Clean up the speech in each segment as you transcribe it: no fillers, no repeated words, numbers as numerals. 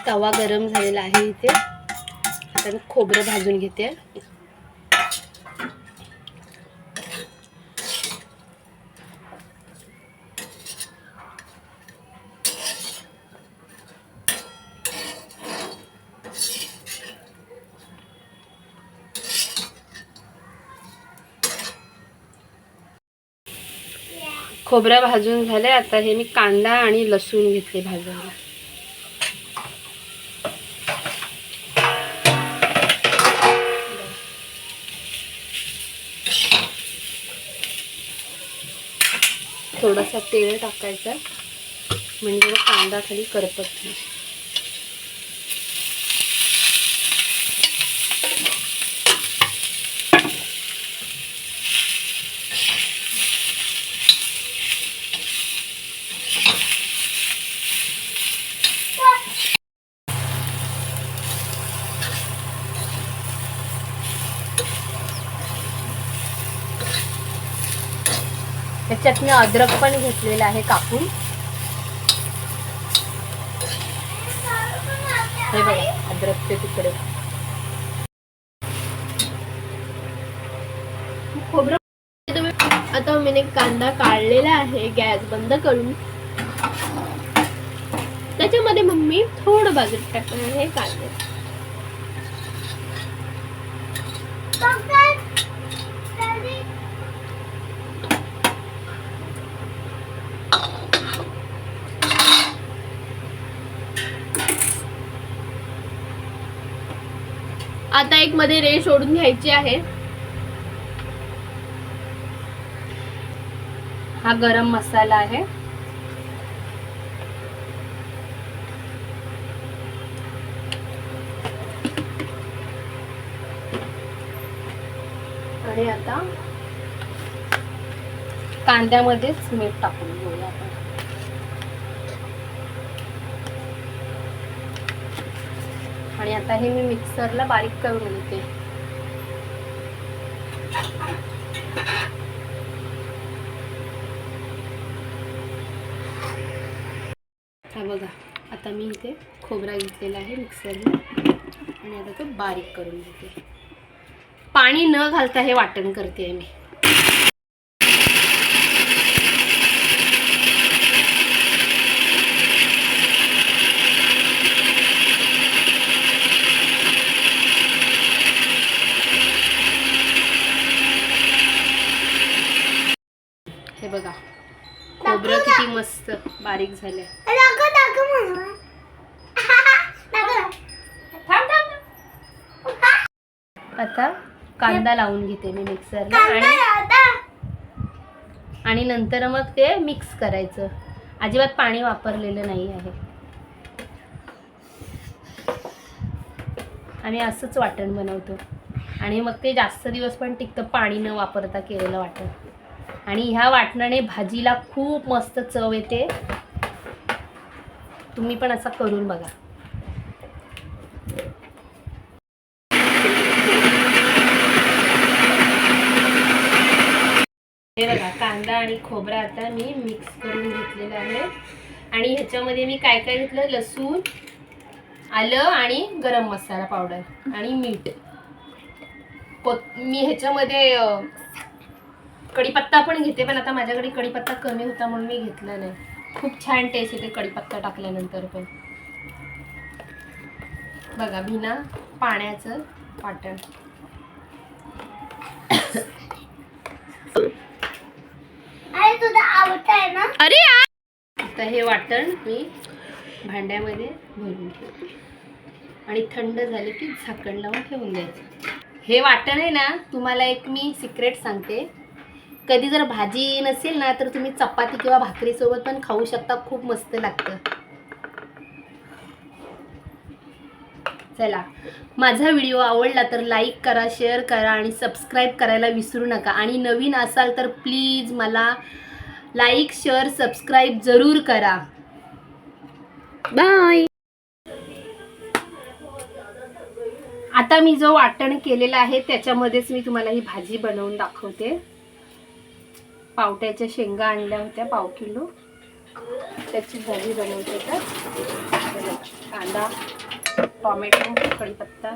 तवा गरम झालेला आहे इथे. आता मी खोबरं भाजून घेते. खोबरं भाजून झाले. आता हे मी कांदा आणि लसूण घेतले भाजायला. थोडासा तेल टाकायचा म्हणजे कांदा खाली करपत नाही. त्याच्यात मी अद्रक पण घेतलेला आहे कापून. हे बघा अद्रकचे तुकडे. खोबरं आता मी कांदा काढलेला आहे गॅस बंद करून. त्याच्यामध्ये मम्मी थोडं भाजून टाकणार आहे कांदे. आता एक मध्ये रेष ओढून घ्यायची आहे. हा गरम मसाला आहे. आणि आता कांद्यामध्येच मीठ टाकून घेऊया आपण. आणि आता हे मी मिक्सरला बारीक करून घेते. हा बघा आता मी इथे खोबरा घेतलेला आहे मिक्सरला आणि आता तो बारीक करून घेते. पाणी न घालता हे वाटण करते मी. हे बघा खोबरं किती मस्त बारीक झालंय. आता कांदा लावून घेते मी मिक्सरला आणि नंतर मग ते मिक्स करायचं. अजिबात पाणी वापरलेलं नाही आहे. आम्ही असंच वाटण बनवतो आणि मग ते जास्त दिवस पण टिकतं पाणी न वापरता केलेलं वाटण. आणि ह्या वाटणाने भाजीला खूप मस्त चव येते. तुम्ही पण असं करून बघा. हे बघा कांदा आणि खोबरा आता मी मिक्स करून घेतलेला आहे. आणि ह्याच्यामध्ये मी काय काय घेतलं, लसूण, आलं आणि गरम मसाला पावडर आणि मीठ. मी ह्याच्यामध्ये कढीपत्ता पण घेते, पण आता माझ्याकडे कढीपत्ता कमी होता म्हणून मी घेतला नाही. खूप छान टेस्ट येते कढीपत्ता टाकल्यानंतर पण. बघा बिना पाण्याचं वाटण. अरे आता हे वाटण मी भांड्यामध्ये भरून ठेवते आणि थंड झाले की झाकण लावून ठेवून द्यायचं. हे वाटण आहे ना, तुम्हाला एक मी सिक्रेट सांगते. कधी जर भाजी नसेल ना तर तुम्ही चपाती किंवा भाकरीसोबत पण खाऊ शकता. खूप मस्त लागतं. चला, माझा व्हिडिओ आवडला तर लाईक करा, शेअर करा आणि सबस्क्राईब करायला विसरू नका. आणि नवीन असाल तर प्लीज मला लाईक, शेअर, सबस्क्राईब जरूर करा. बाय. आता मी जो वाटण केलेला आहे त्याच्यामध्येच मी तुम्हाला ही भाजी बनवून दाखवते. पावट्याच्या शेंगा आणल्या होत्या 1/2 किलो. त्याची भाजी बनवते तर कांदा, टोमॅटो, कढीपत्ता,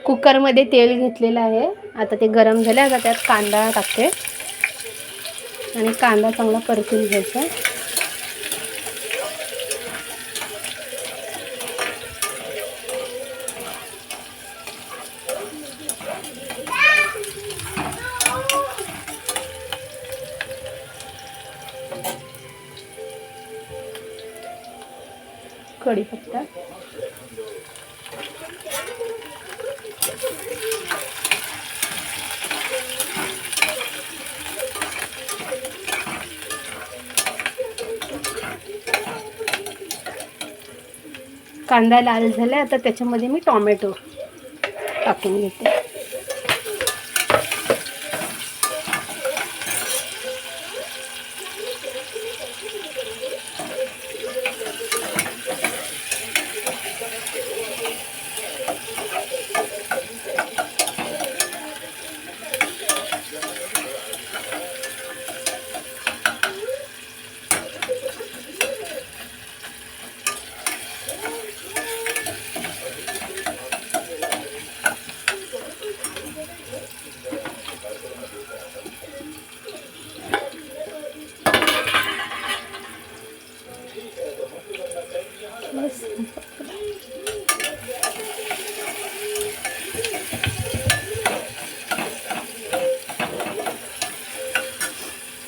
कुकरमध्ये तेल घेतलेलं आहे. आता ते गरम झाले. आता त्यात कांदा टाकते आणि कांदा चांगला परतून घ्यायचा. कढीपत्ता, कांदा लाल झाला. आता त्याच्यामध्ये मी टोमॅटो टाकून घेते.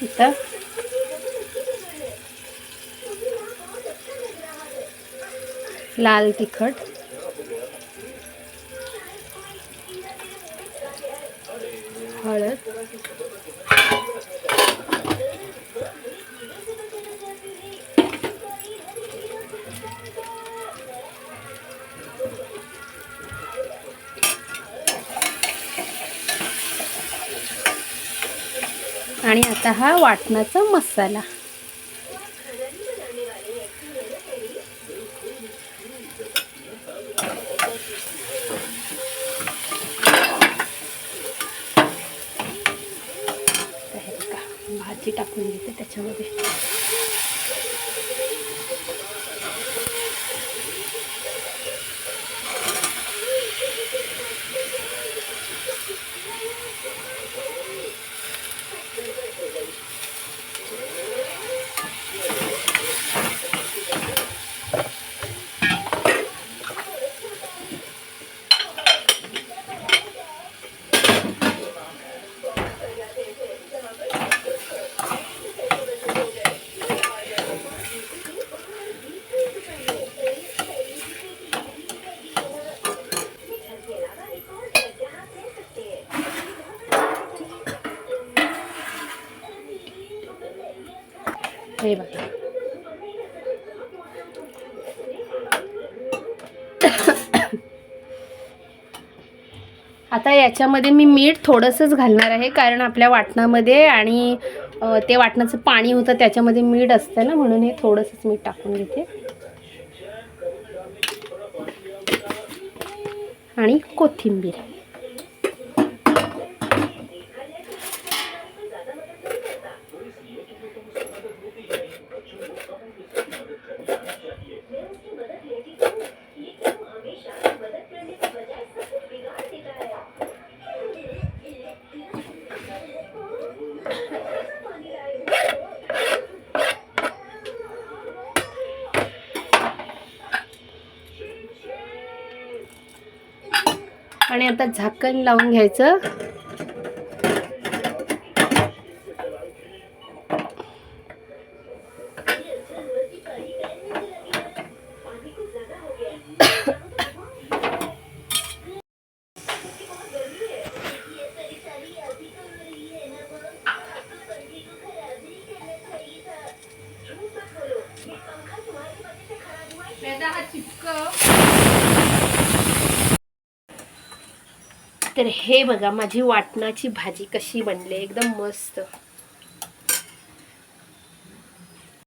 इथं लाल तिखट, हळद, आणि आता हा वाटणाचा मसाला. भाजी टाकून घेते त्याच्यामध्ये. हे बघा. आता याच्यामध्ये मी मीठ थोडंसंच घालणार आहे, कारण आपल्या वाटणामध्ये आणि ते वाटणाचं पाणी होतं त्याच्यामध्ये मीठ असतं ना, म्हणून हे थोडंसंच मीठ टाकून घेते. आणि कोथिंबीर. आणि आता झाकण लावून घ्यायचं. तर हे बघा माझी वाटणाची भाजी कशी बनली, एकदम मस्त.